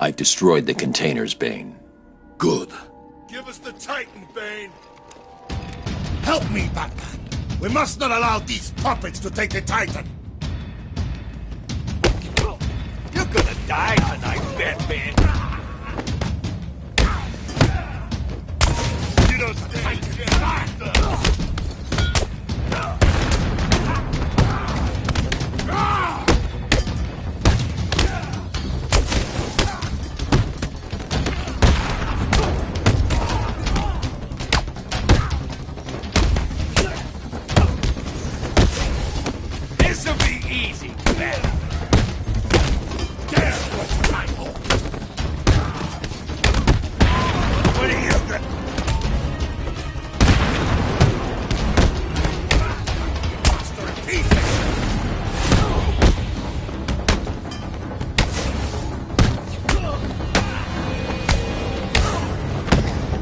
I've destroyed the containers, Bane. Good. Give us the Titan, Bane! Help me, Batman. We must not allow these puppets to take the Titan. You're gonna die tonight, Batman! You don't stand a chance! This'll be easy, Batman! What are you gonna...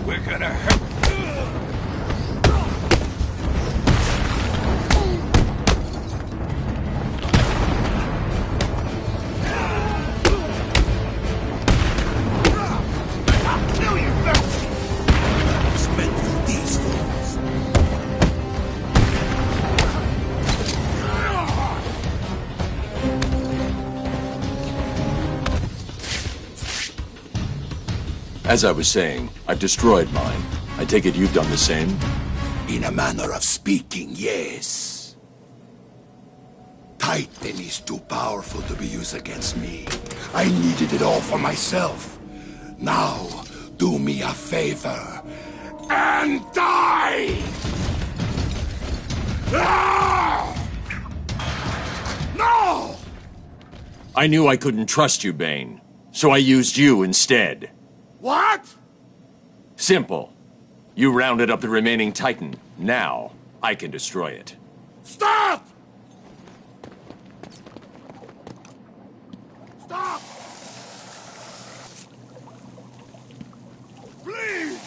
We're gonna hurt... As I was saying, I've destroyed mine. I take it you've done the same? In a manner of speaking, yes. Titan is too powerful to be used against me. I needed it all for myself. Now, do me a favor and die! Ah! No! I knew I couldn't trust you, Bane, so I used you instead. What? Simple. You rounded up the remaining Titan. Now, I can destroy it. Stop! Stop! Please!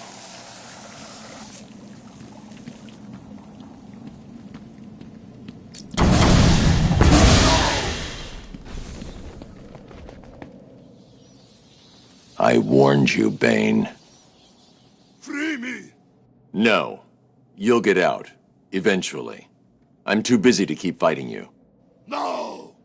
I warned you, Bane. Free me! No. You'll get out. Eventually. I'm too busy to keep fighting you. No!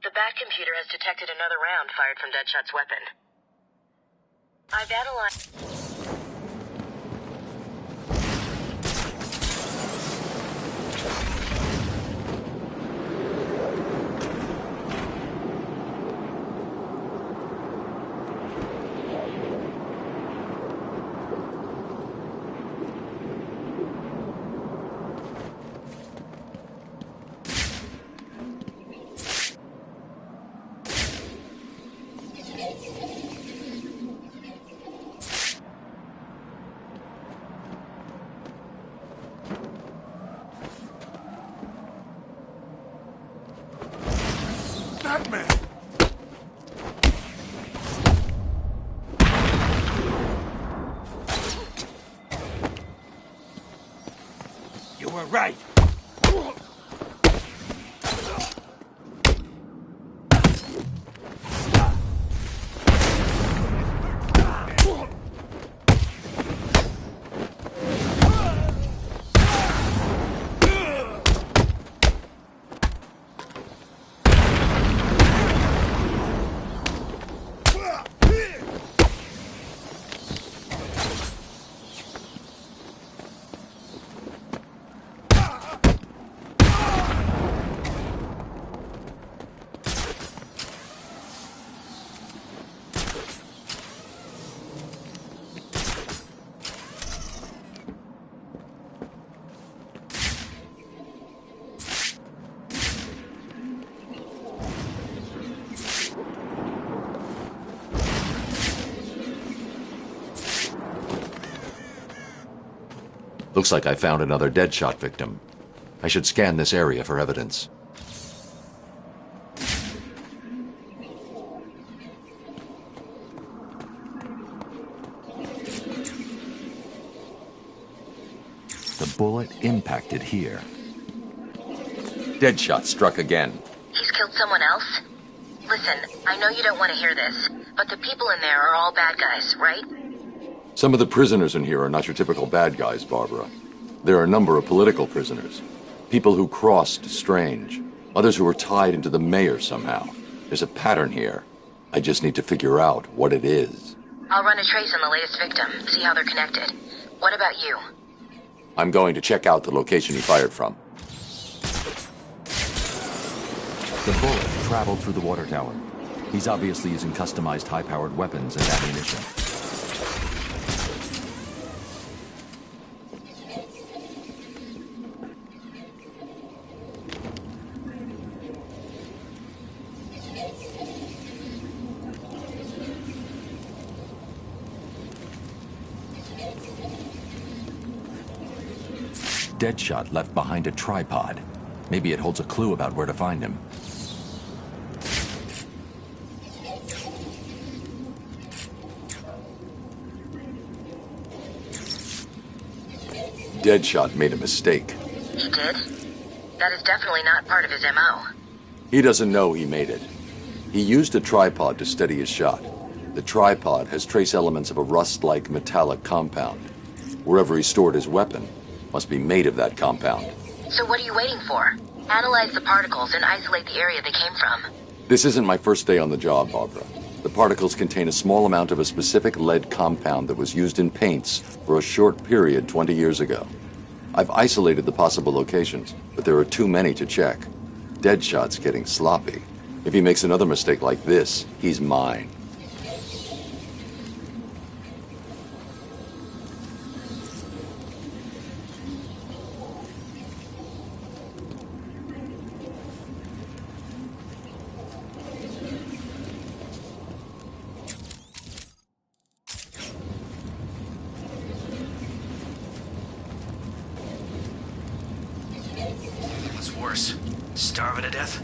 The Bat computer has detected another round fired from Deadshot's weapon. I've analyzed... Batman! You were right. Looks like I found another Deadshot victim. I should scan this area for evidence. The bullet impacted here. Deadshot struck again. He's killed someone else? Listen, I know you don't want to hear this, but the people in there are all bad guys, right? Some of the prisoners in here are not your typical bad guys, Barbara. There are a number of political prisoners. People who crossed Strange. Others who were tied into the mayor somehow. There's a pattern here. I just need to figure out what it is. I'll run a trace on the latest victim, see how they're connected. What about you? I'm going to check out the location he fired from. The bullet traveled through the water tower. He's obviously using customized high-powered weapons and ammunition. Deadshot left behind a tripod. Maybe it holds a clue about where to find him. Deadshot made a mistake. He did? That is definitely not part of his MO. He doesn't know he made it. He used a tripod to steady his shot. The tripod has trace elements of a rust-like metallic compound. Wherever he stored his weapon must be made of that compound. So what are you waiting for? Analyze the particles and isolate the area they came from. This isn't my first day on the job, Barbara. The particles contain a small amount of a specific lead compound that was used in paints for a short period 20 years ago. I've isolated the possible locations, but there are too many to check. Deadshot's getting sloppy. If he makes another mistake like this, he's mine. What's worse, starving to death?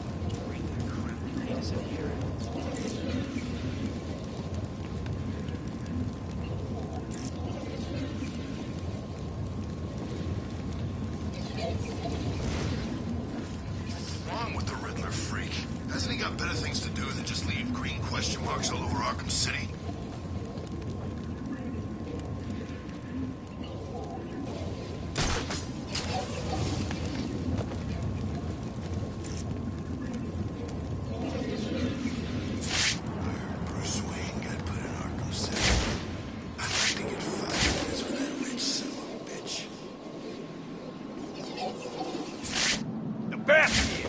What's wrong with the Riddler freak? Hasn't he got better things to do than just leave green question marks all over Arkham City? Bruce Wayne got put in Arkham City. I'd like to get 5 minutes with that rich son of a bitch. The Batman!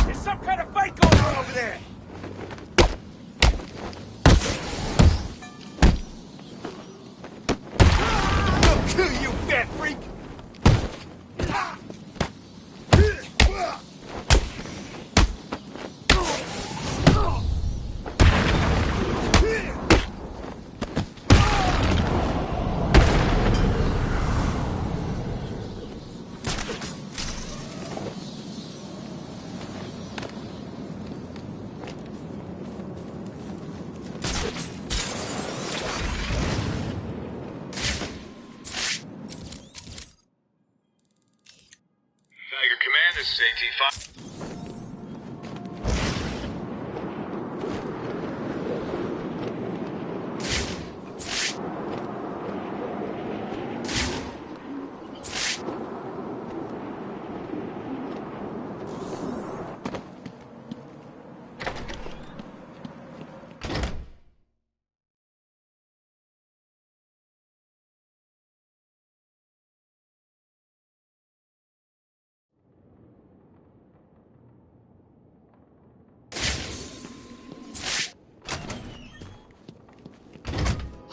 There's some kind of fight going on over there! I'll kill you, fat freak! Tiger Command, this is AT-5.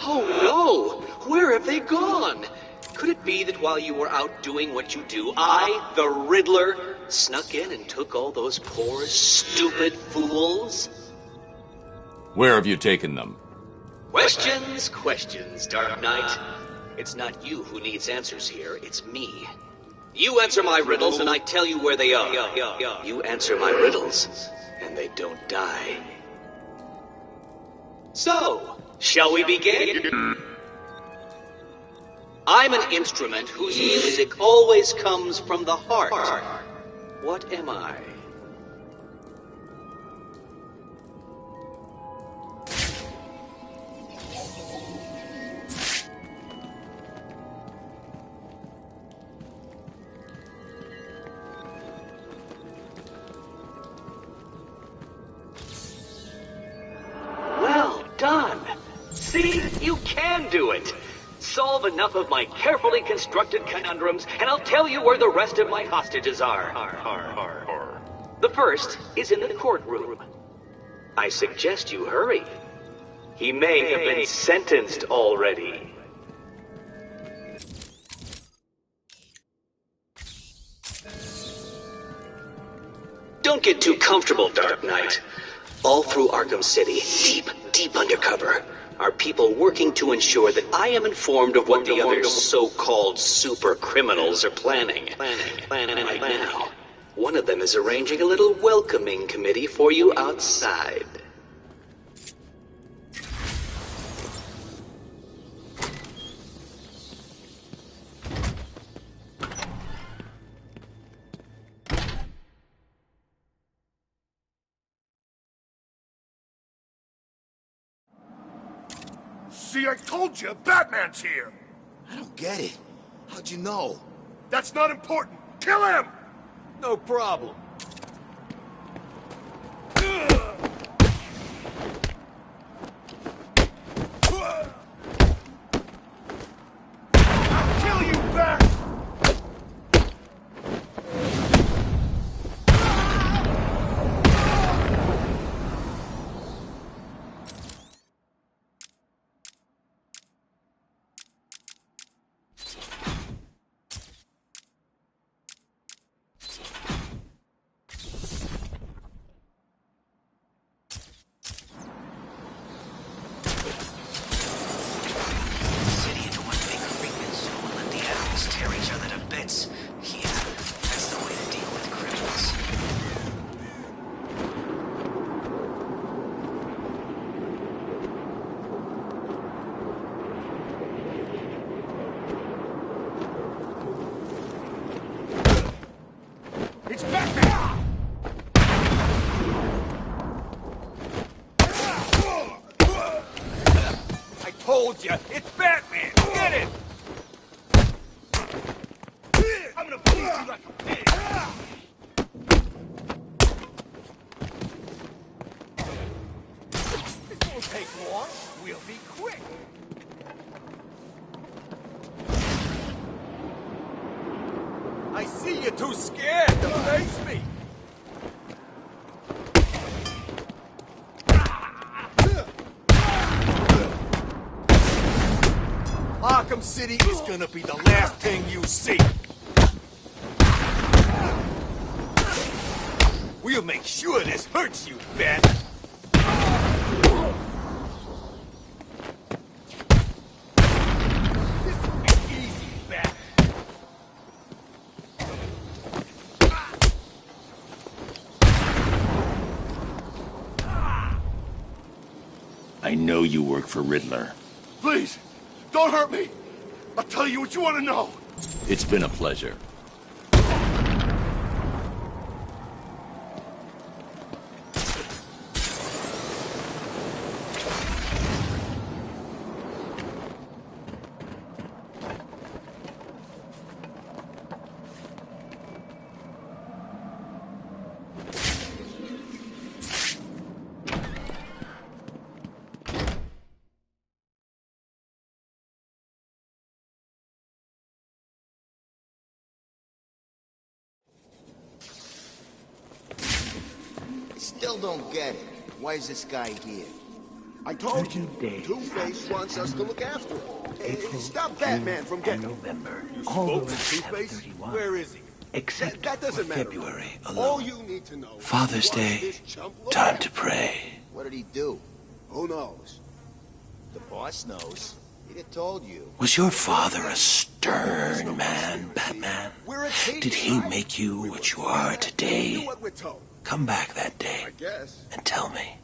Oh no! Where have they gone? Could it be that while you were out doing what you do, I, the Riddler, snuck in and took all those poor, stupid fools? Where have you taken them? Questions, questions, Dark Knight. It's not you who needs answers here, it's me. You answer my riddles and I tell you where they are. You answer my riddles and they don't die. So, shall we begin? I'm an instrument whose music always comes from the heart. What am I? Well done. See, you can do it. Solve enough of my carefully constructed conundrums, and I'll tell you where the rest of my hostages are. The first is in the courtroom. I suggest you hurry. He may have been sentenced already. Don't get too comfortable, Dark Knight. All through Arkham City, deep undercover, are people working to ensure that I am informed of what the other so-called super criminals are planning. Right now, one of them is arranging a little welcoming committee for you outside. See, I told you, Batman's here! I don't get it. How'd you know? That's not important! Kill him! No problem. I'll kill you, Bat! It's Batman! I told you, it's Batman. Get it! I'm gonna beat you like a pig! This won't take long. We'll be quick. I see you're too scared to face me. Arkham City is gonna be the last thing you see. We'll make sure this hurts you, Bat. This will be easy, Bat. I know you work for Riddler. Please, don't hurt me! I'll tell you what you want to know! It's been a pleasure. Still don't get it. Why is this guy here? I told you, Two-Face wants us to look after him. Hey, stop Batman from getting... November. You All spoke those to Two-Face? 731. Where is he? Except That doesn't for matter. February All alone. you need to know is Father's why Day. this chump looked Time at to him. pray. What did he do? Who knows? The boss knows. He'd have told you. Was your father a stern man, Batman? We're a team, Did he right? make you We what you were are Do today? what we're told. Come back that day I guess. and tell me.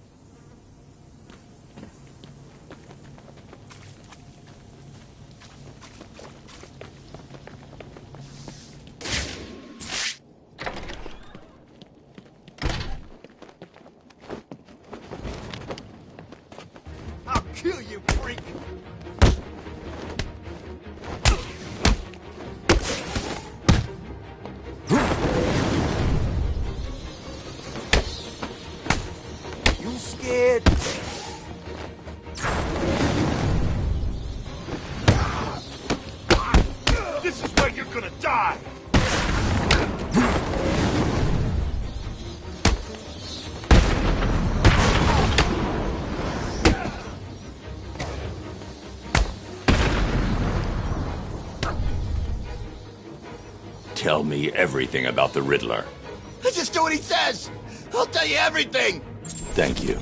I'll kill you, freak! You scared? This is where you're gonna die! Tell me everything about the Riddler. Just do what he says! I'll tell you everything! Thank you.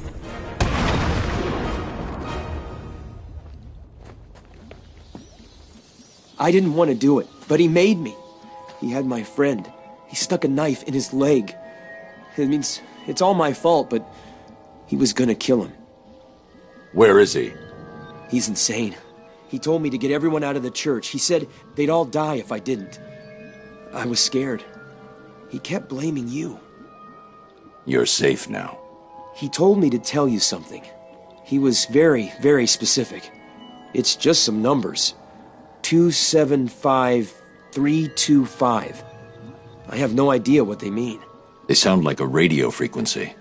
I didn't want to do it, but he made me. He had my friend. He stuck a knife in his leg. It means it's all my fault, but he was gonna kill him. Where is he? He's insane. He told me to get everyone out of the church. He said they'd all die if I didn't. I was scared. He kept blaming you. You're safe now. He told me to tell you something. He was very, very specific. It's just some numbers. 275325. I have no idea what they mean. They sound like a radio frequency.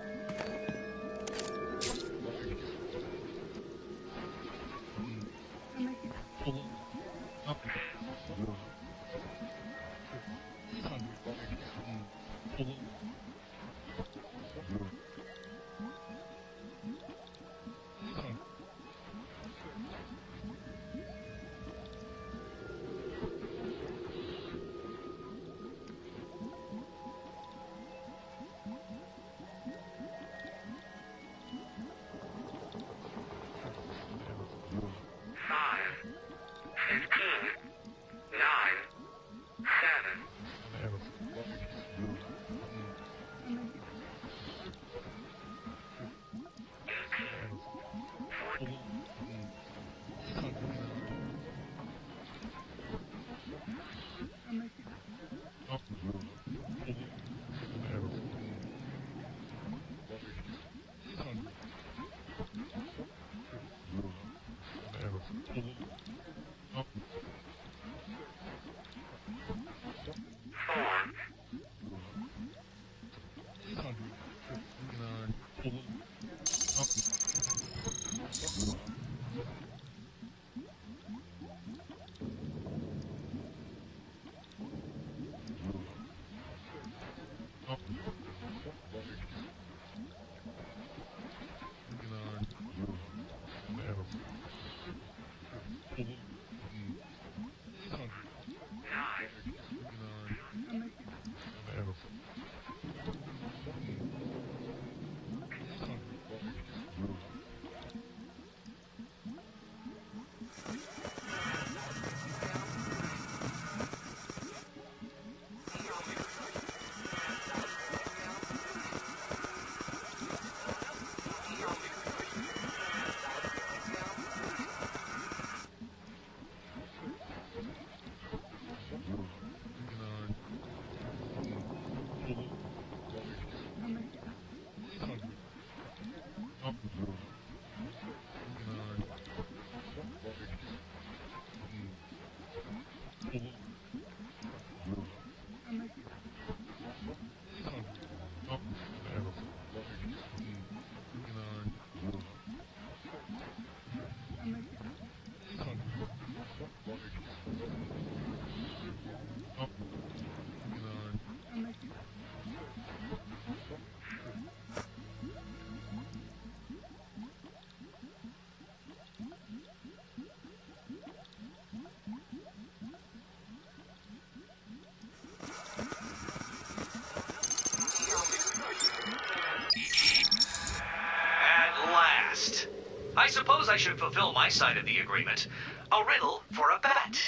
suppose I should fulfill my side of the agreement. A riddle for a bat.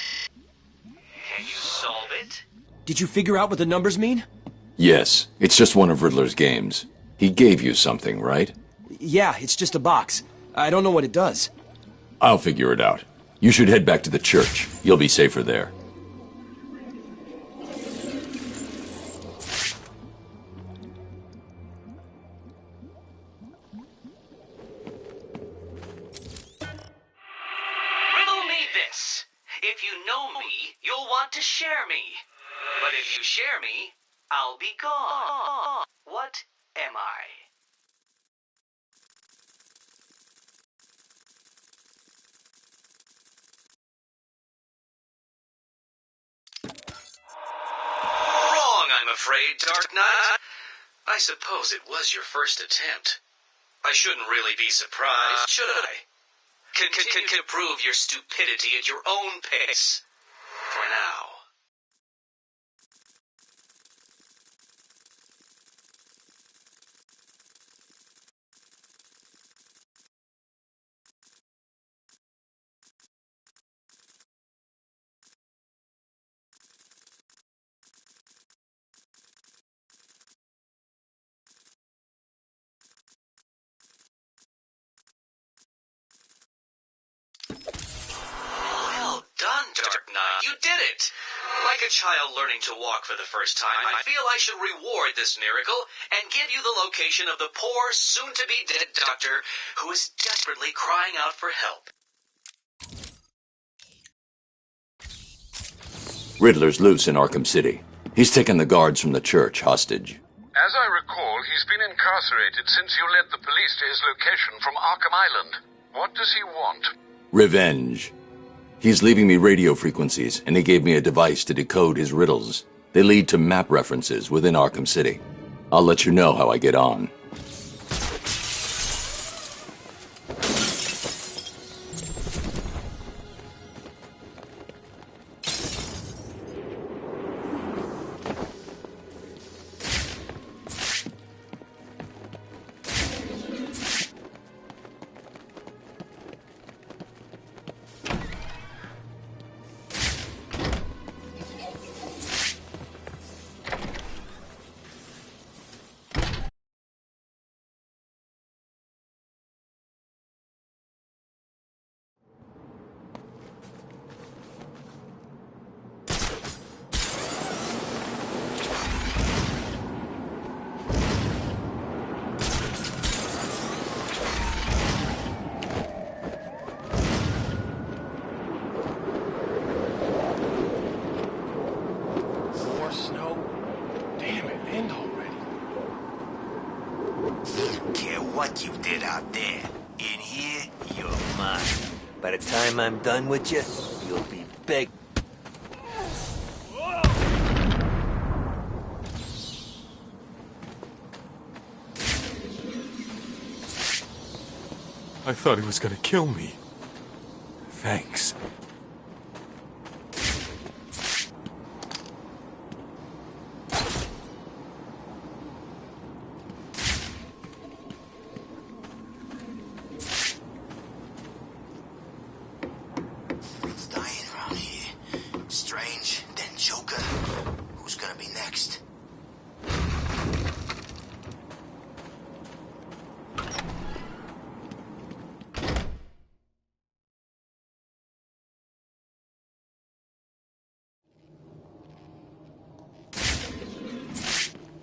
Can you solve it? Did you figure out what the numbers mean? Yes, it's just one of Riddler's games. He gave you something, right? Yeah, it's just a box. I don't know what it does. I'll figure it out. You should head back to the church. You'll be safer there. Riddle me this. If you know me, you'll want to share me. But if you share me, I'll be gone. What am I? Wrong, I'm afraid, Dark Knight. I suppose it was your first attempt. I shouldn't really be surprised, should I? Continue to prove your stupidity at your own pace. For now. Well done, Dark Knight. You did it! Like a child learning to walk for the first time, I feel I should reward this miracle and give you the location of the poor, soon-to-be-dead doctor who is desperately crying out for help. Riddler's loose in Arkham City. He's taken the guards from the church hostage. As I recall, he's been incarcerated since you led the police to his location from Arkham Island. What does he want? Revenge. He's leaving me radio frequencies, and he gave me a device to decode his riddles. They lead to map references within Arkham City. I'll let you know how I get on. What you did out there. In here, you're mine. By the time I'm done with you, you'll be begging. I thought he was gonna kill me. Thanks.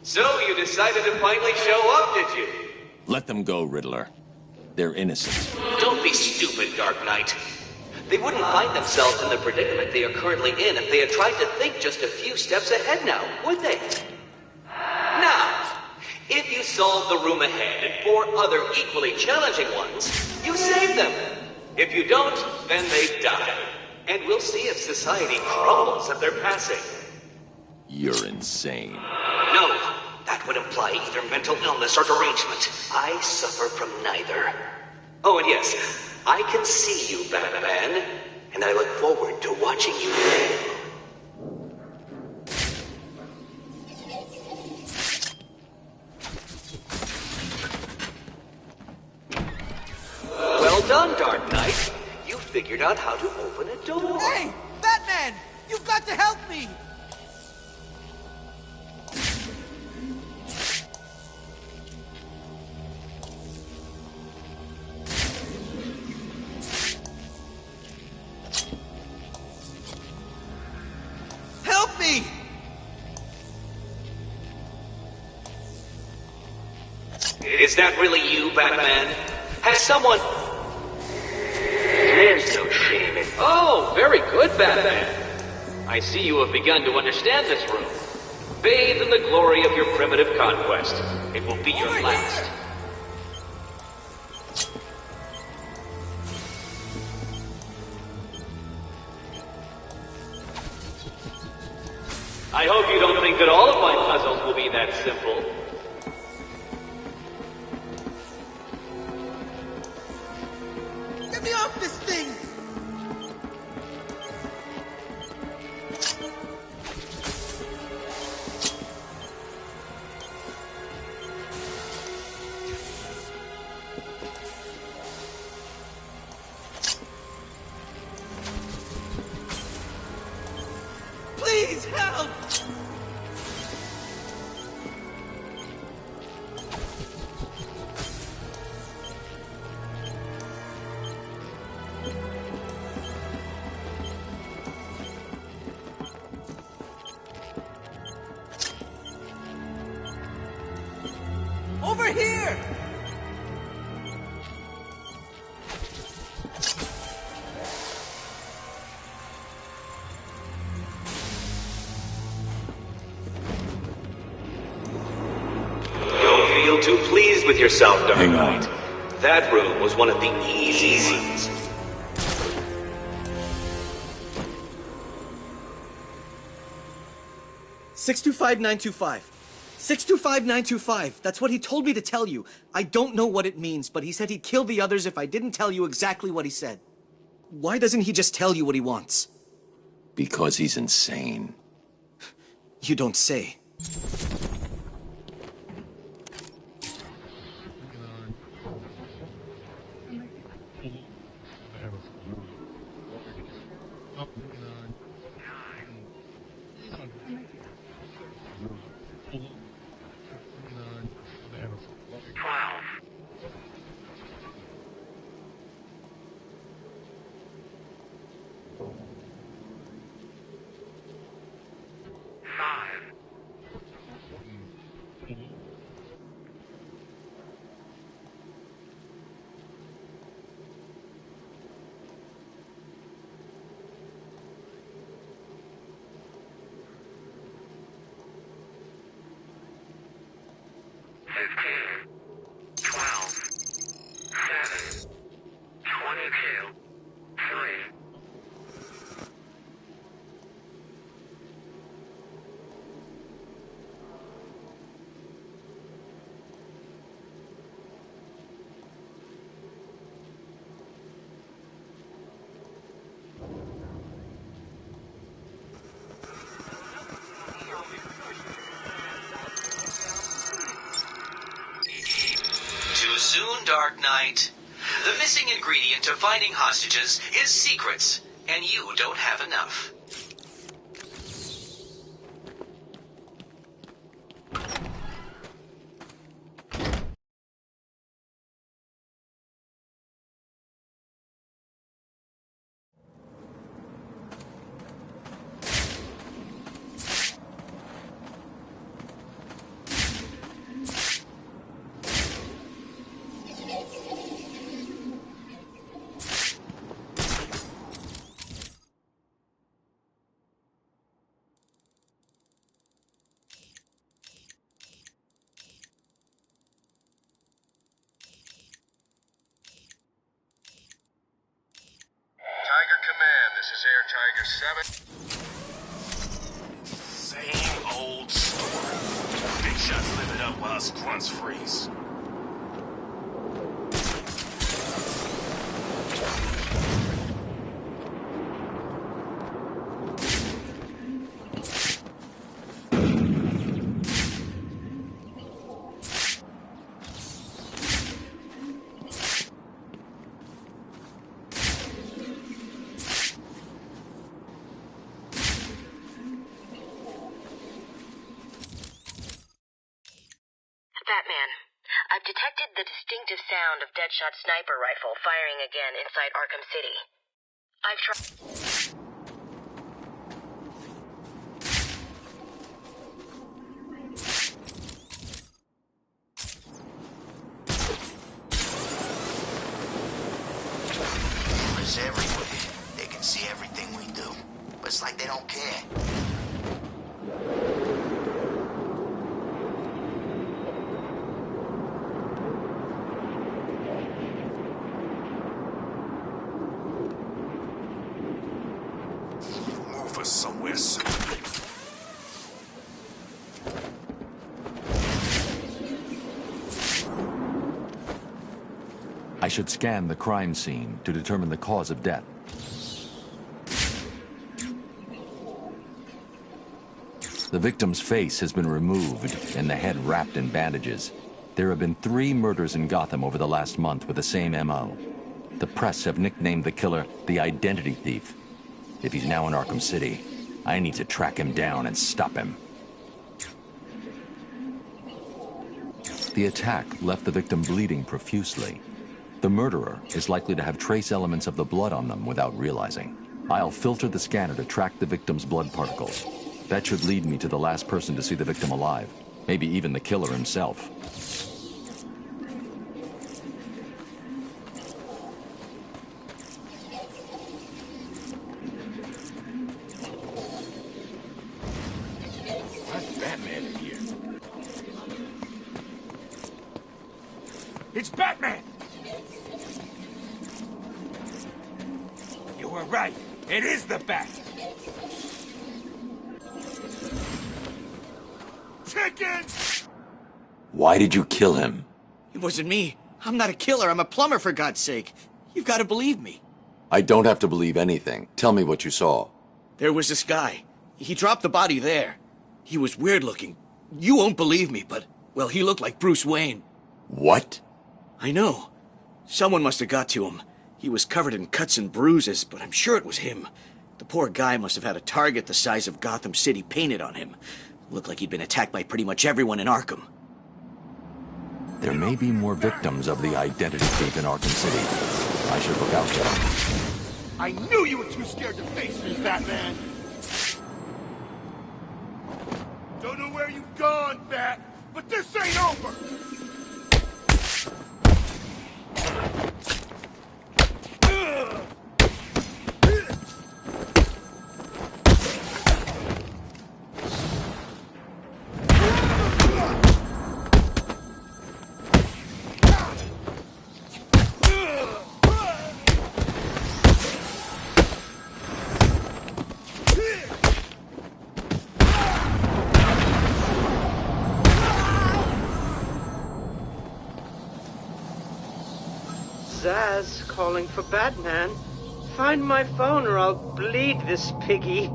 So you decided to finally show up, did you? Let them go, Riddler. They're innocent. Don't be stupid, Dark Knight. They wouldn't find themselves in the predicament they are currently in if they had tried to think just a few steps ahead now, would they? Now, if you solve the room ahead and 4 other equally challenging ones, you save them. If you don't, then they die. And we'll see if society crumbles at their passing. You're insane. No, that would imply either mental illness or derangement. I suffer from neither. Oh, and yes, I can see you, Batman, and I look forward to watching you fail. Well done, Dark Knight. You figured out how to open a door. Hey! Batman! You've got to help me! Help me! Is that really you, Batman? Has someone... There's no shame in... Oh, very good, Batman. I see you have begun to understand this room. Bathe in the glory of your primitive conquest. It will be your last. I hope you don't think that all of my puzzles will be that simple. Get me off this thing! Please help! Over here! Don't feel too pleased with yourself, Dark Knight. That room was one of the easy ones. $625,925. 625,925. That's what he told me to tell you. I don't know what it means, but he said he'd kill the others if I didn't tell you exactly what he said. Why doesn't he just tell you what he wants? Because he's insane. You don't say. Too soon, Dark Knight. The missing ingredient to finding hostages is secrets, and you don't have enough. Tiger Command, this is Air Tiger 7. Same old story. Big shots live it up while us grunts freeze. Batman, I've detected the distinctive sound of Deadshot's sniper rifle firing again inside Arkham City. I've tried... Everywhere. They can see everything we do. But it's like they don't care. Move us somewhere soon. I should scan the crime scene to determine the cause of death. The victim's face has been removed and the head wrapped in bandages. There have been 3 murders in Gotham over the last month with the same MO. The press have nicknamed the killer the Identity Thief. If he's now in Arkham City, I need to track him down and stop him. The attack left the victim bleeding profusely. The murderer is likely to have trace elements of the blood on them without realizing. I'll filter the scanner to track the victim's blood particles. That should lead me to the last person to see the victim alive. Maybe even the killer himself. Why's Batman in here? It's Batman! You were right. It is the Bat. Chicken! Why did you kill him? It wasn't me. I'm not a killer. I'm a plumber, for God's sake. You've got to believe me. I don't have to believe anything. Tell me what you saw. There was this guy. He dropped the body there. He was weird looking. You won't believe me, but, well, he looked like Bruce Wayne. What? I know. Someone must have got to him. He was covered in cuts and bruises, but I'm sure it was him. The poor guy must have had a target the size of Gotham City painted on him. Looked like he'd been attacked by pretty much everyone in Arkham. There may be more victims of the Identity Thief in Arkham City. I should look out for them. I knew you were too scared to face me, Batman! Don't know where you've gone, Bat, but this ain't over! Zsasz calling for Batman. Find my phone or I'll bleed this piggy.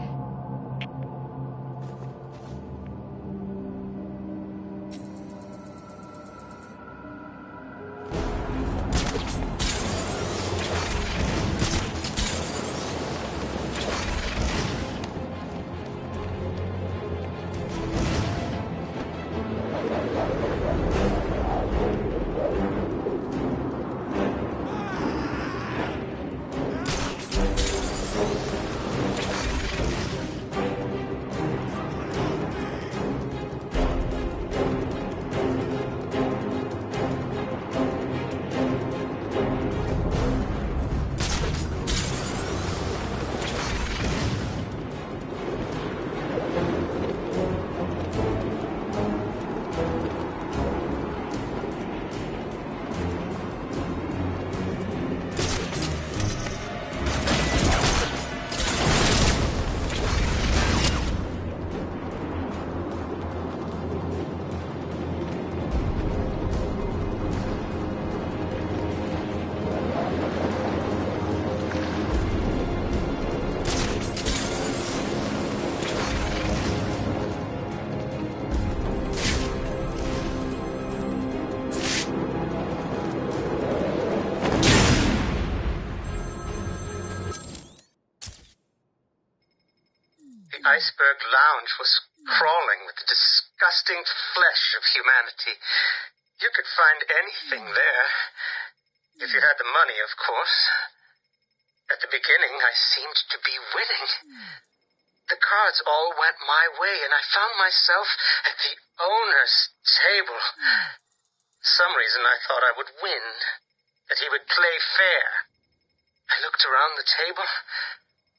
The Iceberg Lounge was crawling with disgusting flesh of humanity. You could find anything there. If you had the money, of course. At the beginning, I seemed to be winning. The cards all went my way, and I found myself at the owner's table. Some reason I thought I would win, that he would play fair. I looked around the table.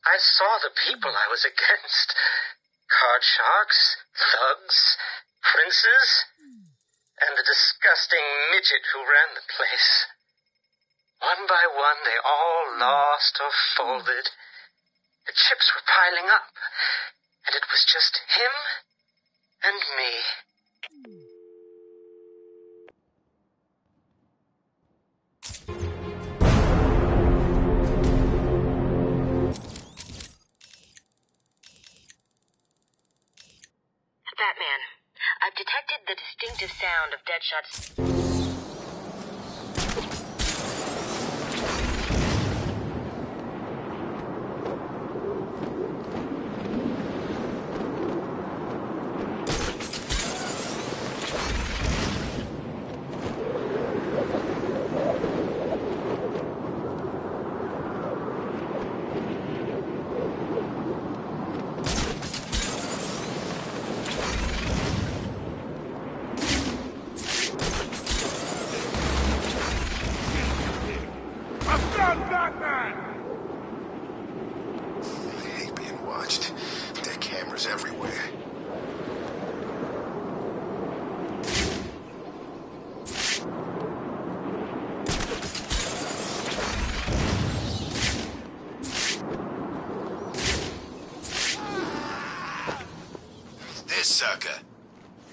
I saw the people I was against. Card sharks, thugs, princes, and the disgusting midget who ran the place. One by one, they all lost or folded. The chips were piling up, and it was just him and me. Batman, I've detected the distinctive sound of Deadshot's...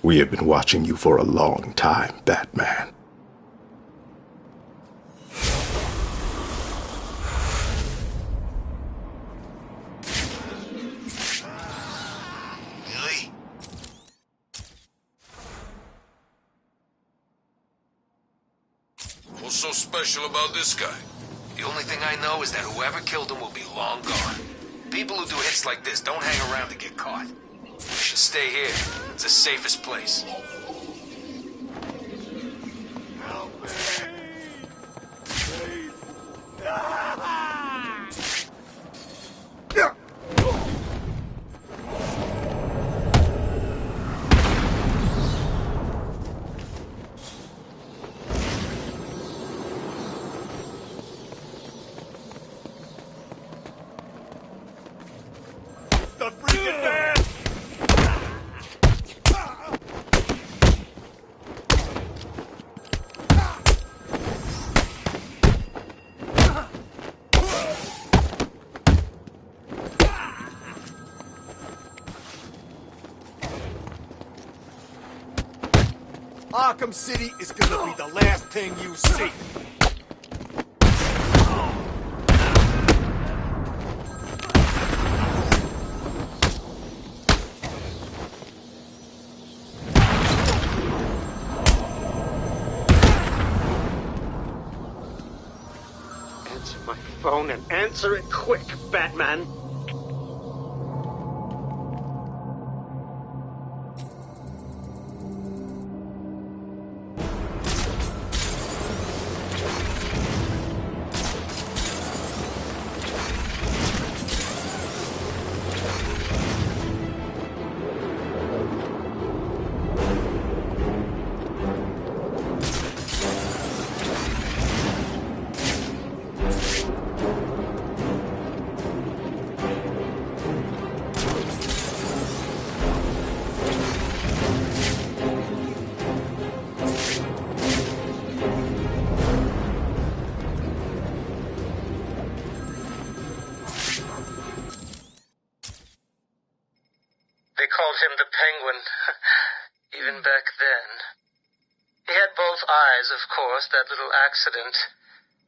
We have been watching you for a long time, Batman. Really? What's so special about this guy? The only thing I know is that whoever killed him will be long gone. People who do hits like this don't hang around to get caught. We should stay here. It's the safest place. Help me! Please! The freaking man! Arkham City is gonna be the last thing you see. Answer my phone and answer it quick, Batman. They called him the Penguin, even back then. He had both eyes, of course. That little accident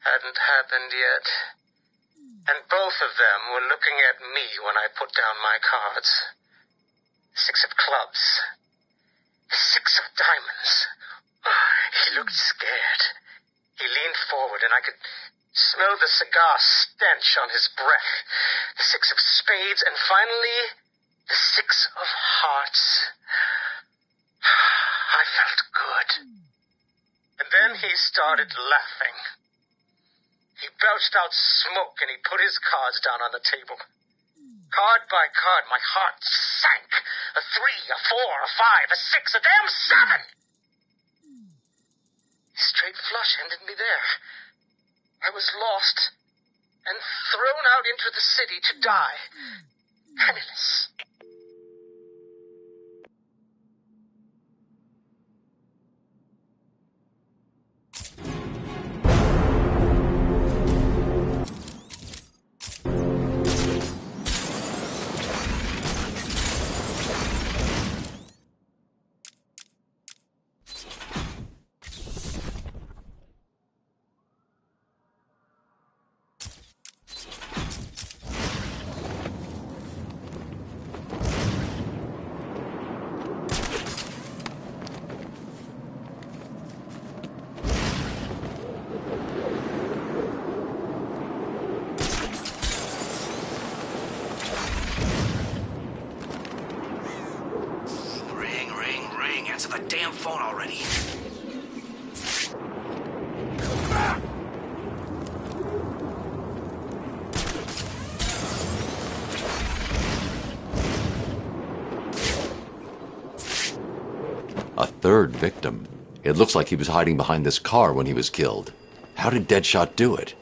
hadn't happened yet. And both of them were looking at me when I put down my cards. 6 of clubs. 6 of diamonds. He looked scared. He leaned forward, and I could smell the cigar stench on his breath. The 6 of spades, and finally, the 6 of hearts. he started laughing. He belched out smoke and he put his cards down on the table. Card by card, my heart sank. A 3, a 4, a 5, a 6, a damn 7! Straight flush ended me there. I was lost and thrown out into the city to die. Penniless. Answer the damn phone already. A third victim. It looks like he was hiding behind this car when he was killed. How did Deadshot do it?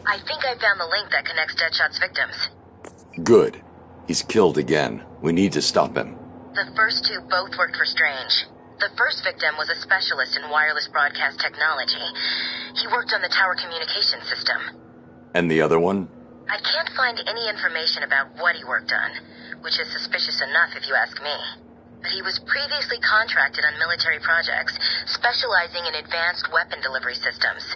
I think I found the link that connects Deadshot's victims. Good. He's killed again. We need to stop him. The first two both worked for Strange. The first victim was a specialist in wireless broadcast technology. He worked on the tower communication system. And the other one? I can't find any information about what he worked on, which is suspicious enough if you ask me. But he was previously contracted on military projects, specializing in advanced weapon delivery systems.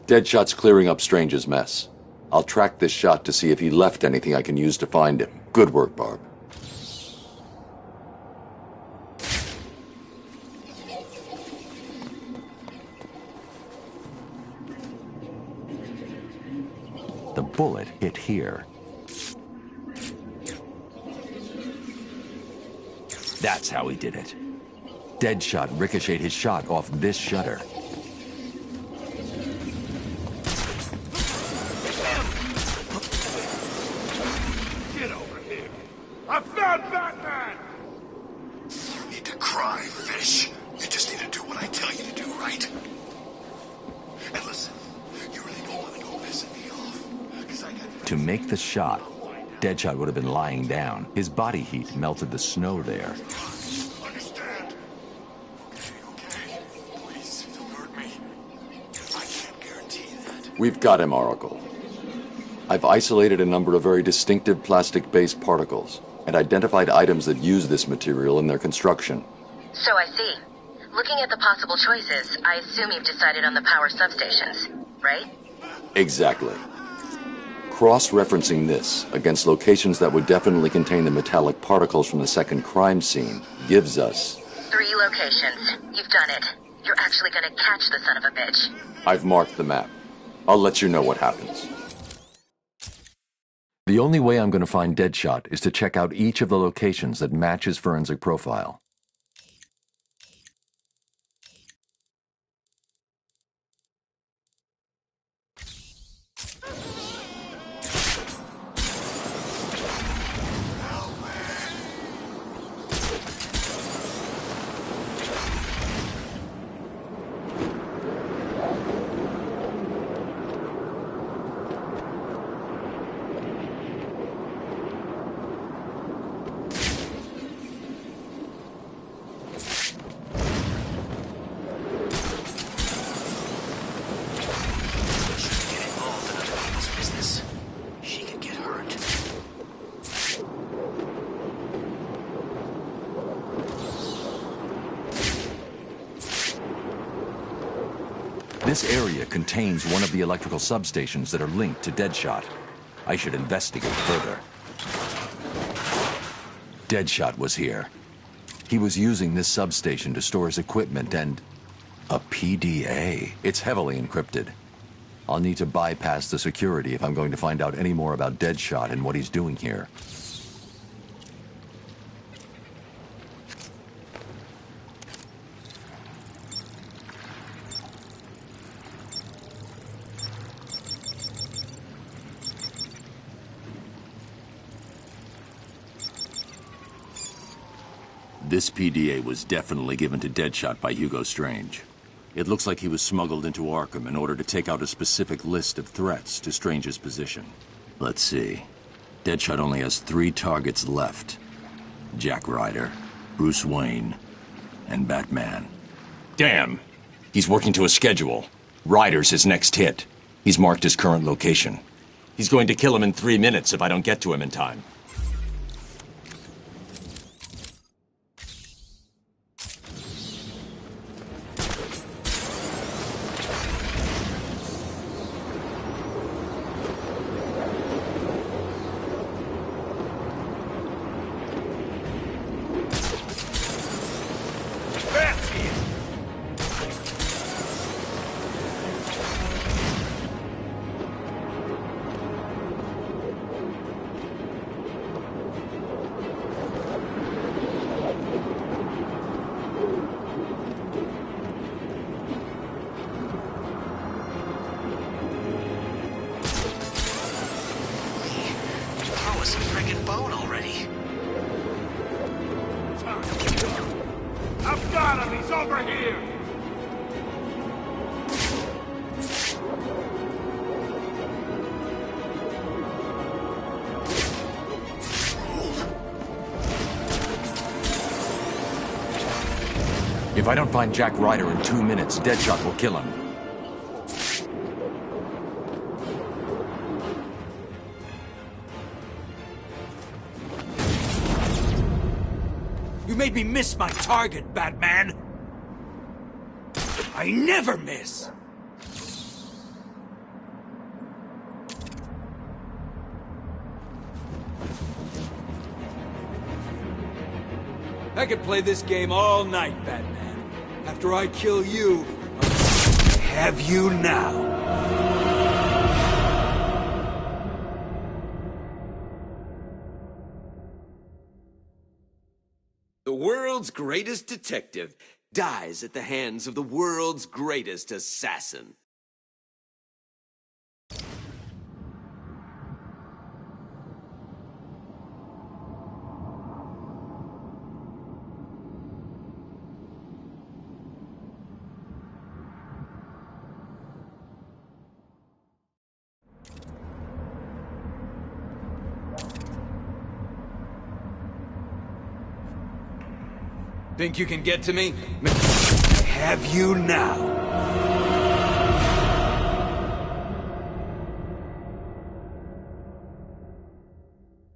Deadshot's clearing up Strange's mess. I'll track this shot to see if he left anything I can use to find him. Good work, Barb. The bullet hit here. That's how he did it. Deadshot ricocheted his shot off this shutter. Get over here! I found Batman! You need to cry, Fish. You just need to do what I tell you to do, right? And listen, you really don't want to go pissing me off. Because I got... To make the shot, Deadshot would have been lying down. His body heat melted the snow there. Understand? Okay. Please, don't hurt me. I can't guarantee that. We've got him, Oracle. I've isolated a number of very distinctive plastic-based particles and identified items that use this material in their construction. So I see. Looking at the possible choices, I assume you've decided on the power substations, right? Exactly. Cross-referencing this against locations that would definitely contain the metallic particles from the second crime scene gives us... 3 locations. You've done it. You're actually gonna catch the son of a bitch. I've marked the map. I'll let you know what happens. The only way I'm going to find Deadshot is to check out each of the locations that match his forensic profile. This area contains one of the electrical substations that are linked to Deadshot. I should investigate further. Deadshot was here. He was using this substation to store his equipment and... a PDA. It's heavily encrypted. I'll need to bypass the security if I'm going to find out any more about Deadshot and what he's doing here. This PDA was definitely given to Deadshot by Hugo Strange. It looks like he was smuggled into Arkham in order to take out a specific list of threats to Strange's position. Let's see. Deadshot only has 3 targets left. Jack Ryder, Bruce Wayne, and Batman. Damn! He's working to a schedule. Ryder's his next hit. He's marked his current location. He's going to kill him in 3 minutes if I don't get to him in time. I've got him! He's over here! If I don't find Jack Ryder in 2 minutes, Deadshot will kill him. You made me miss my target, Batman! I never miss! I could play this game all night, Batman. After I kill you, I'll have you now. The world's greatest detective dies at the hands of the world's greatest assassin. Think you can get to me? Have you now?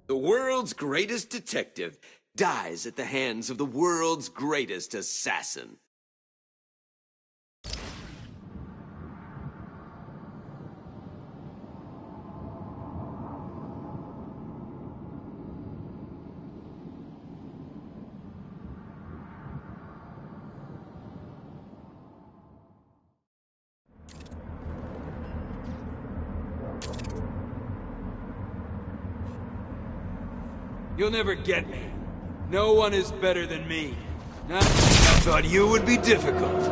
The world's greatest detective dies at the hands of the world's greatest assassin. You'll never get me. No one is better than me. I thought you would be difficult.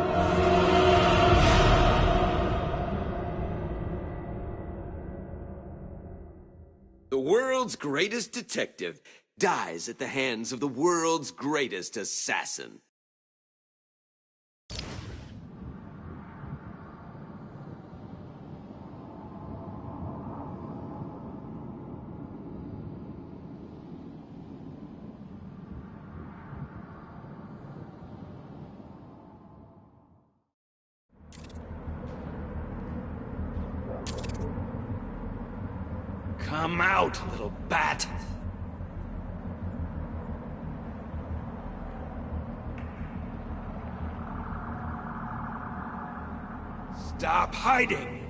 The world's greatest detective dies at the hands of the world's greatest assassin. Come out, little bat! Stop hiding!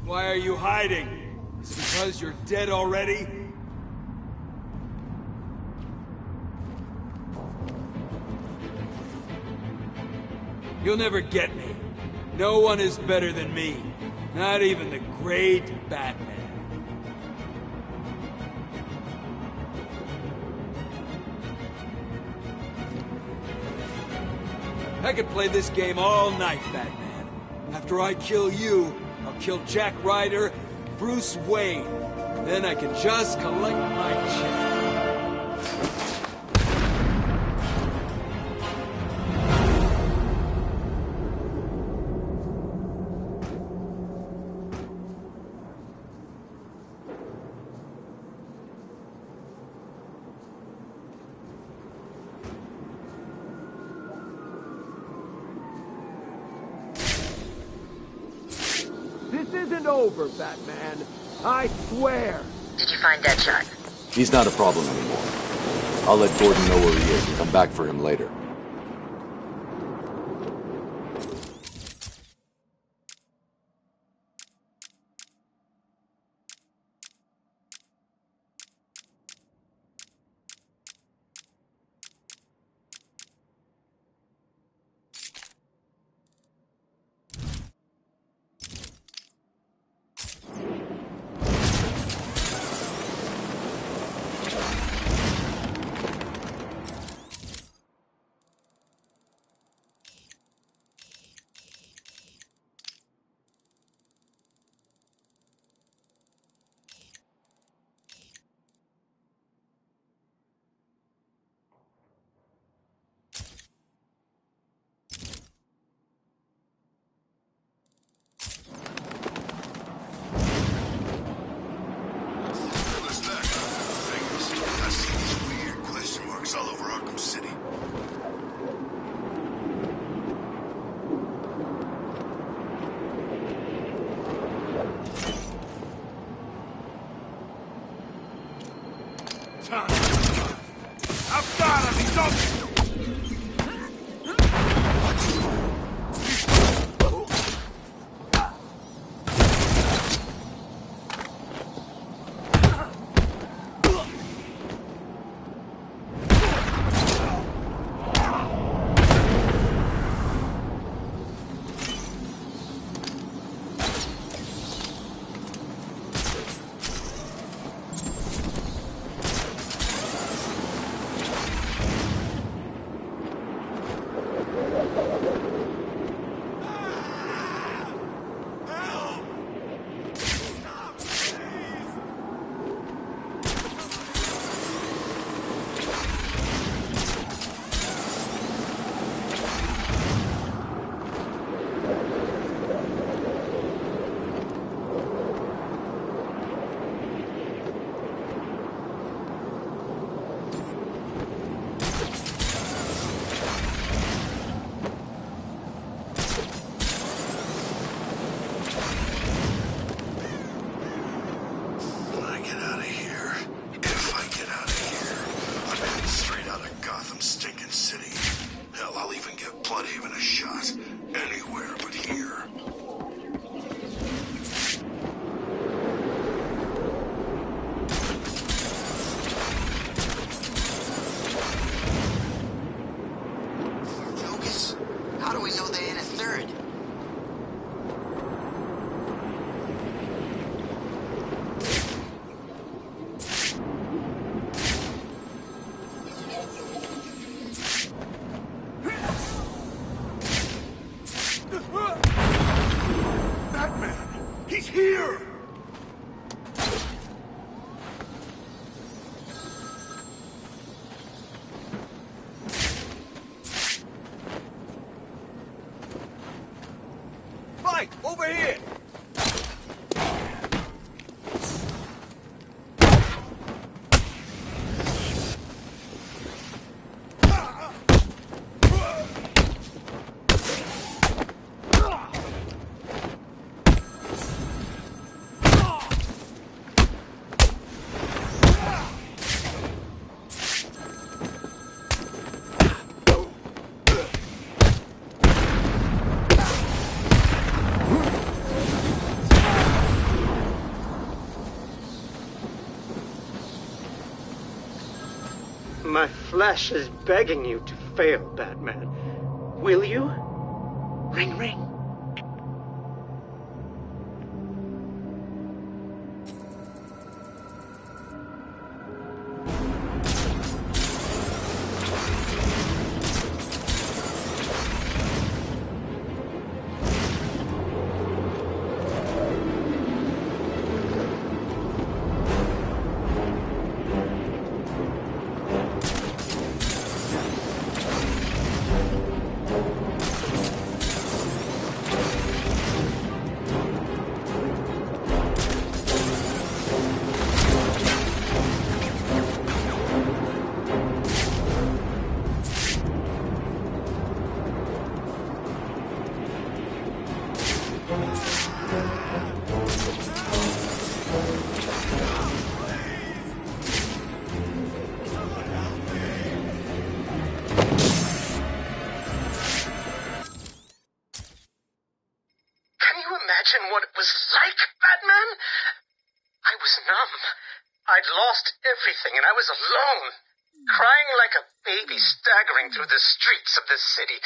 Why are you hiding? Is it because you're dead already? You'll never get me. No one is better than me. Not even the great Batman. I could play this game all night, Batman. After I kill you, I'll kill Jack Ryder, Bruce Wayne. Then I can just collect my check. This isn't over, Batman. I swear. Did you find Deadshot? He's not a problem anymore. I'll let Gordon know where he is and come back for him later. I've seen these weird question marks all over Arkham City. I've got him! He's up! Over here! My flesh is begging you to fail, Batman. Will you? Ring, ring. imagine what it was like, Batman? I was numb. I'd lost everything, and I was alone, crying like a baby staggering through the streets of the city,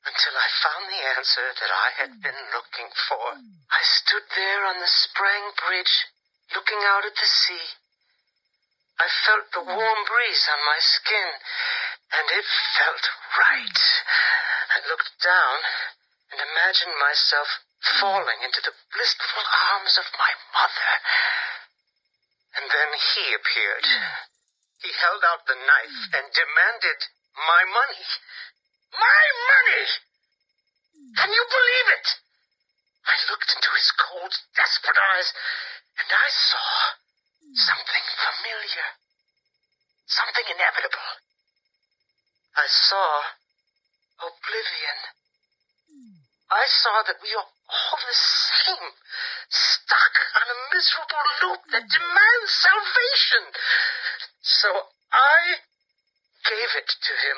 until I found the answer that I had been looking for. I stood there on the Sprang Bridge, looking out at the sea. I felt the warm breeze on my skin, and it felt right. I looked down and imagined myself falling into the blissful arms of my mother. And then he appeared. He held out the knife and demanded my money. My money! Can you believe it? I looked into his cold, desperate eyes, and I saw something familiar. Something inevitable. I saw oblivion. I saw that we are all the same, stuck on a miserable loop that demands salvation. So I gave it to him.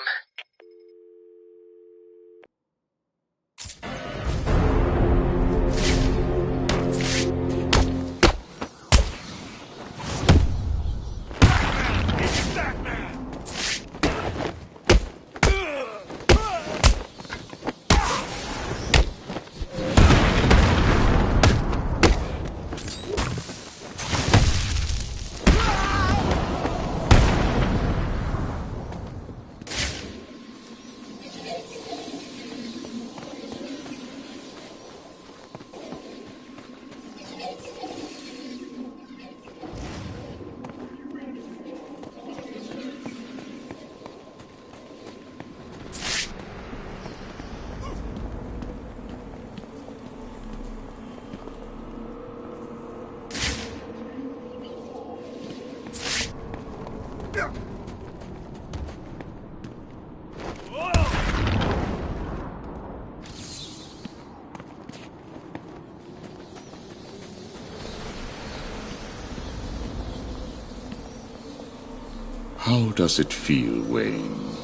How does it feel, Wayne,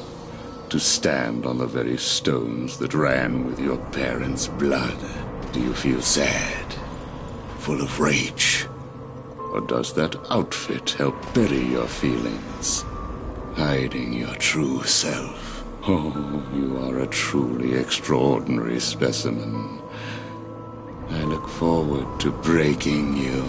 to stand on the very stones that ran with your parents' blood? Do you feel sad, full of rage? Or does that outfit help bury your feelings, hiding your true self? Oh, you are a truly extraordinary specimen. I look forward to breaking you.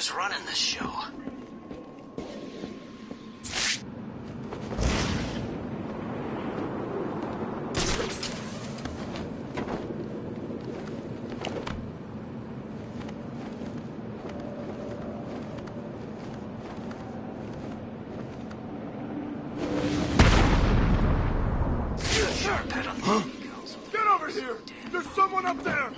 who's running this show. Get over here! There's someone up there!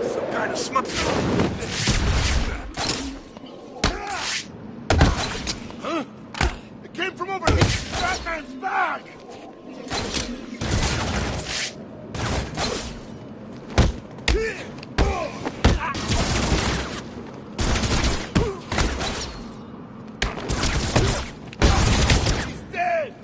Some kind of smoke. Huh? It came from over here. Batman's back! He's dead!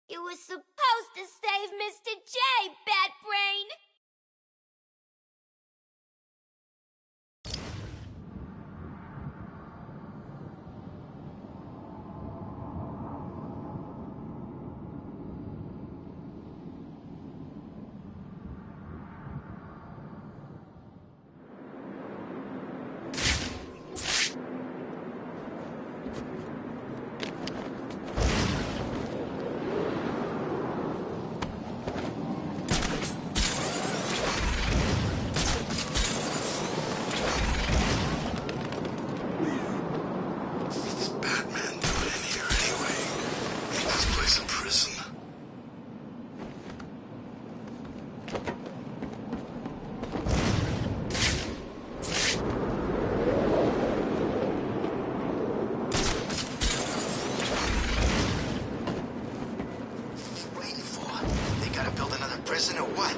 You were supposed to save Mr. J, Batbrain! What's Batman doing in here anyway? Ain't this place a prison? Waiting for? They gotta build another prison or what?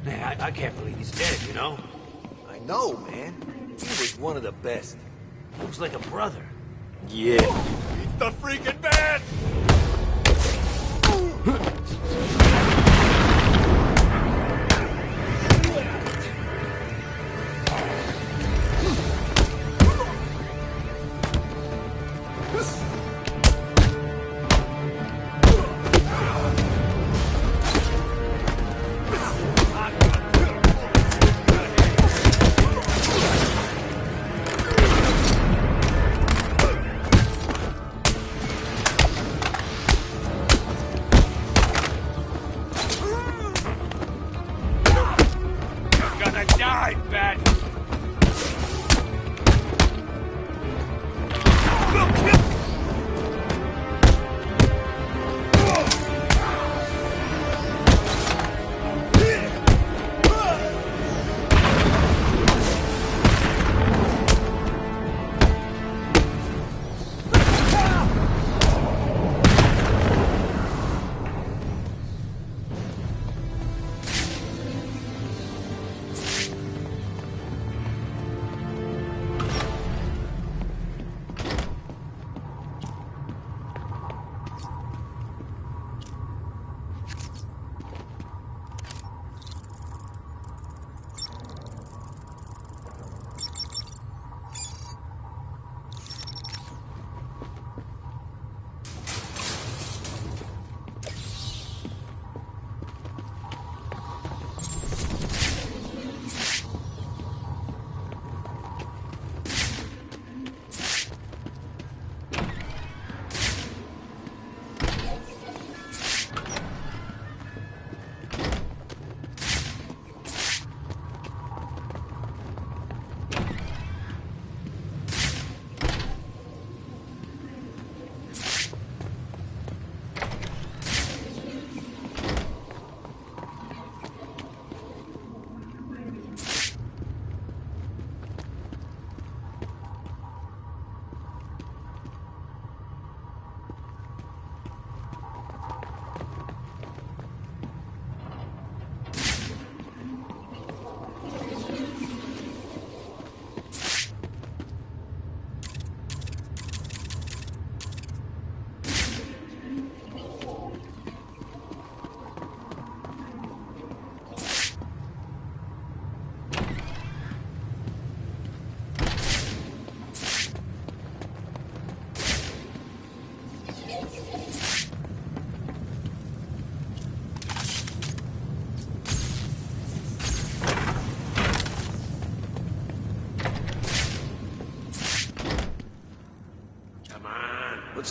Man, I can't believe he's dead, you know? I know, man. He was one of the best. He was like a brother. Yeah. He's the freaking man!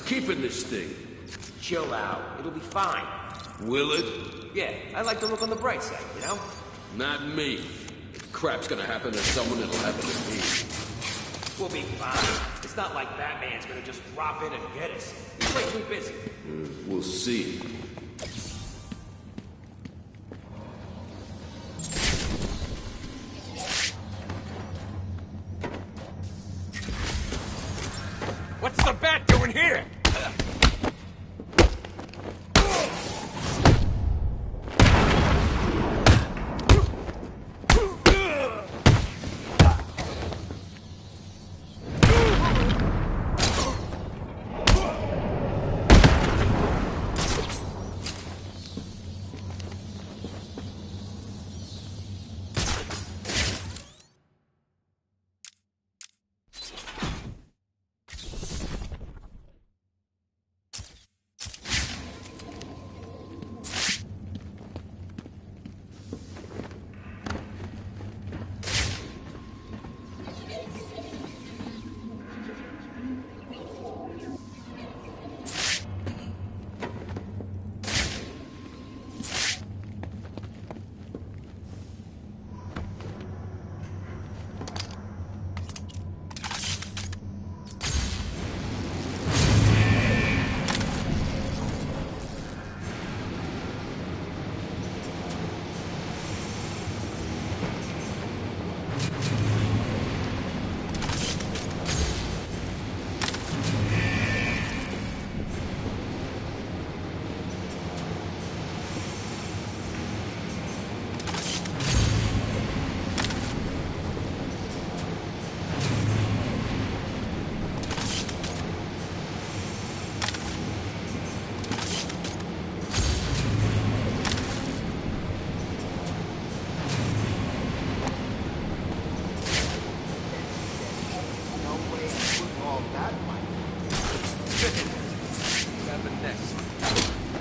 keeping this thing. Chill out. It'll be fine. Will it? Yeah, I like to look on the bright side, you know? Not me. If crap's gonna happen to someone, it'll happen to me. We'll be fine. It's not like Batman's gonna just drop in and get us. He's way too busy. We'll see. What's the Bat doing here?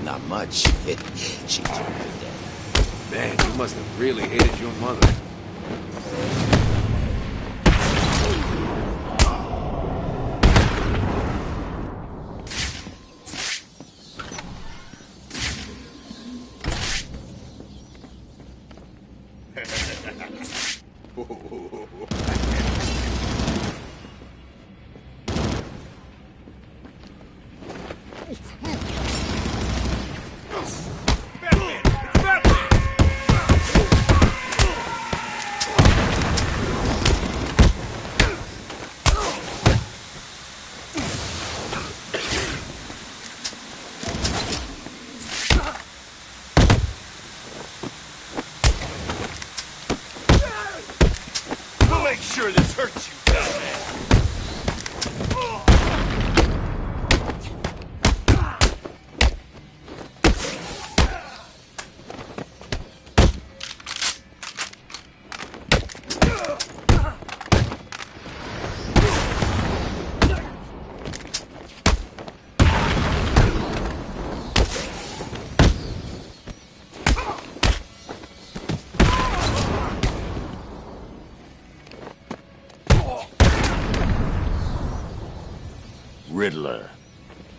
Not much. She told me that. Man, you must have really hated your mother. Make sure this hurts you, Batman. Riddler,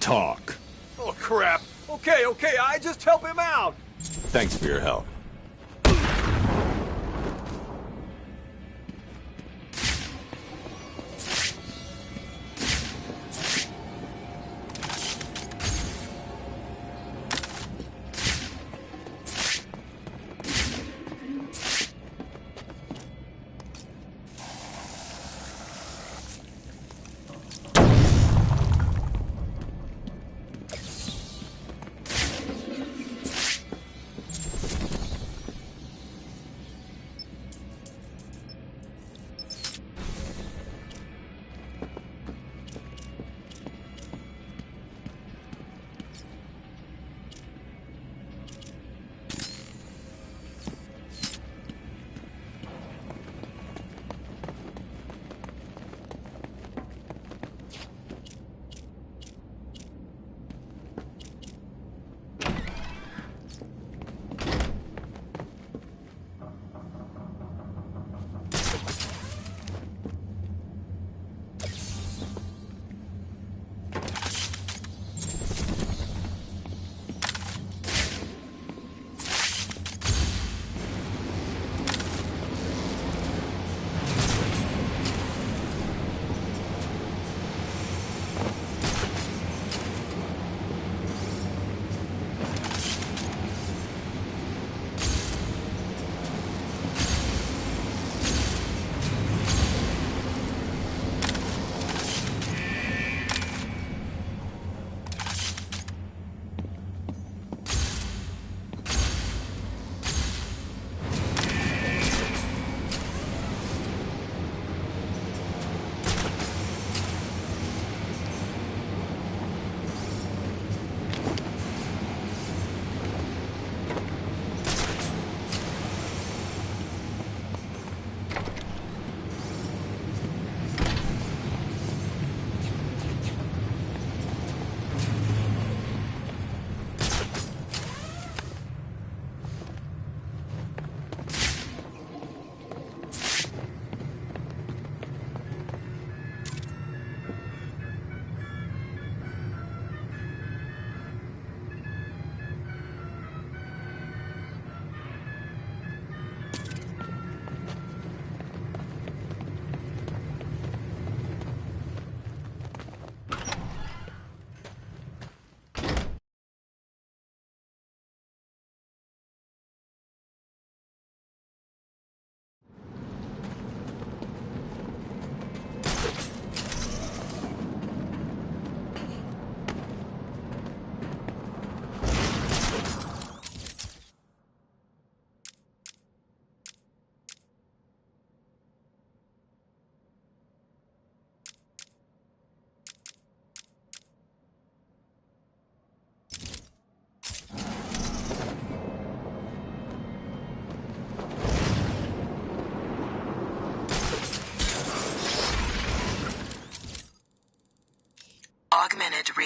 talk. Oh, crap. Okay, I just help him out. Thanks for your help.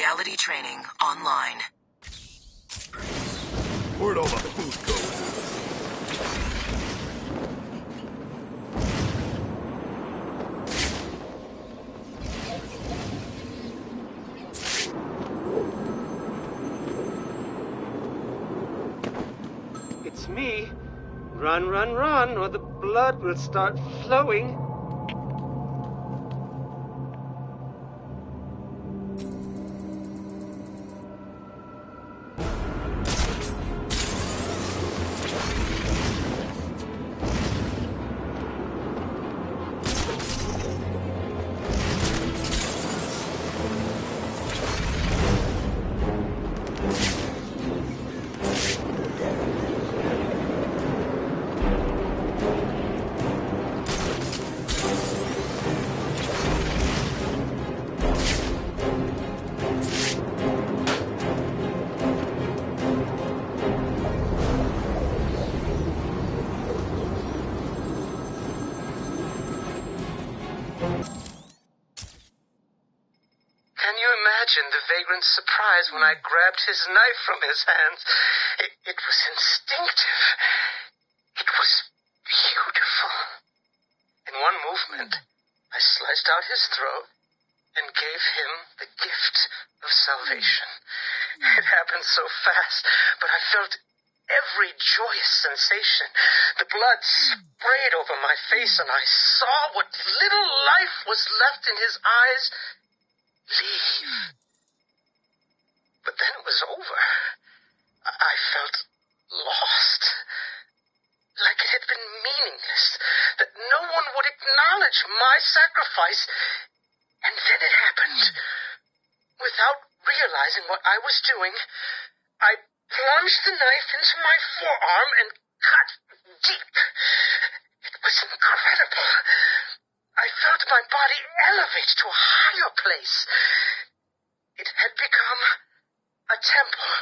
Reality training online. Where'd all the food go? It's me. Run, run, run, or the blood will start flowing. Can you imagine the vagrant's surprise when I grabbed his knife from his hands? It was instinctive. It was beautiful. In one movement, I sliced out his throat and gave him the gift of salvation. It happened so fast, but I felt every joyous sensation. The blood sprayed over my face, and I saw what little life was left in his eyes leave. But then it was over. I felt lost. Like it had been meaningless. That no one would acknowledge my sacrifice. And then it happened. Without realizing what I was doing, I plunged the knife into my forearm and cut deep. It was incredible. I felt my body elevate to a higher place. It had become a temple.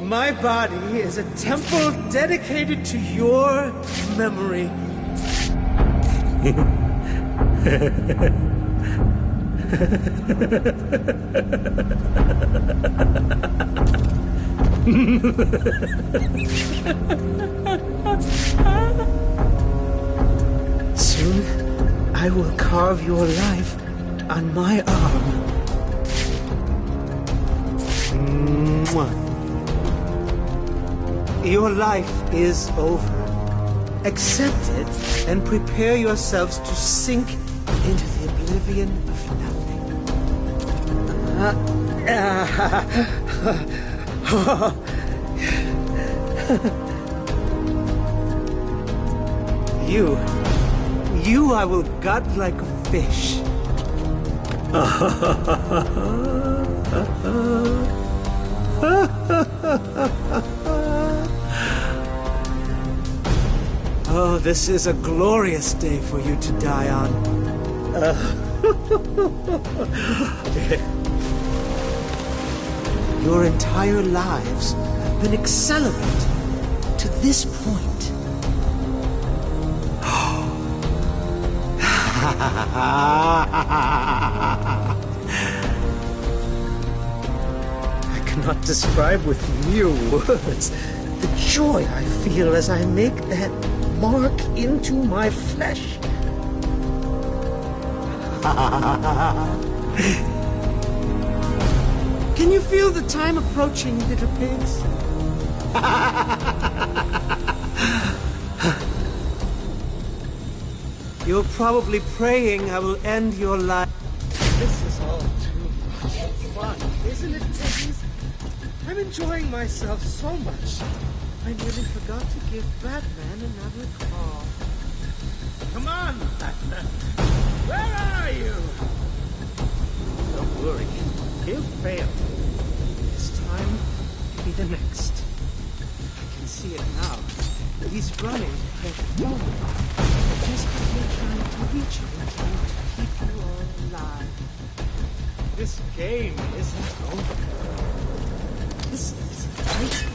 My body is a temple dedicated to your memory. Soon, I will carve your life on my arm. Mwah. Your life is over. Accept it and prepare yourselves to sink into the oblivion of nothing. You I will gut like a fish. Oh, this is a glorious day for you to die on. Your entire lives have been accelerated to this point. I cannot describe with mere words the joy I feel as I make that mark into my flesh. Can you feel the time approaching, little pigs? You're probably praying I will end your life. This is all too much fun, isn't it, piggies? I'm enjoying myself so much. I nearly forgot to give Batman another call. Come on, Batman. Where are you? Don't worry. He'll fail. This time, be the next. I can see it now. He's running, but just as we're trying to reach him to keep you all alive. This game isn't over. This is fighting.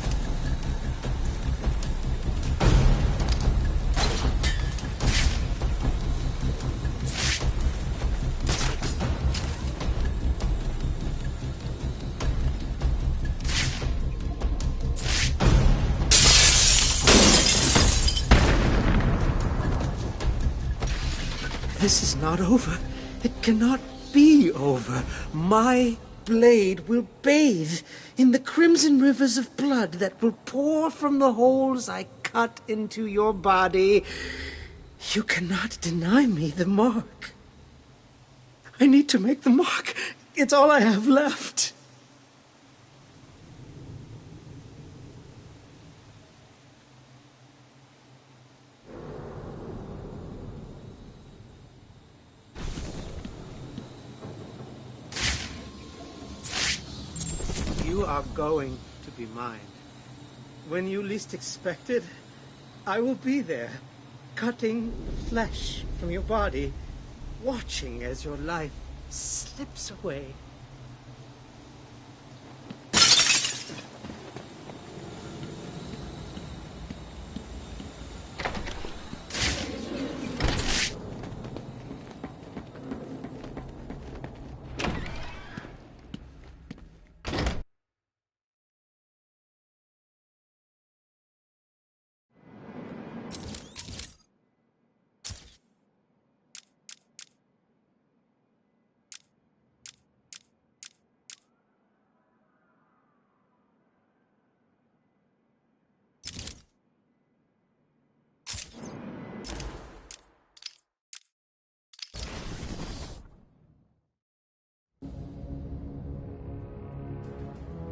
This is not over. It cannot be over. My blade will bathe in the crimson rivers of blood that will pour from the holes I cut into your body. You cannot deny me the mark. I need to make the mark. It's all I have left. You are going to be mine. When you least expect it, I will be there, cutting the flesh from your body, watching as your life slips away.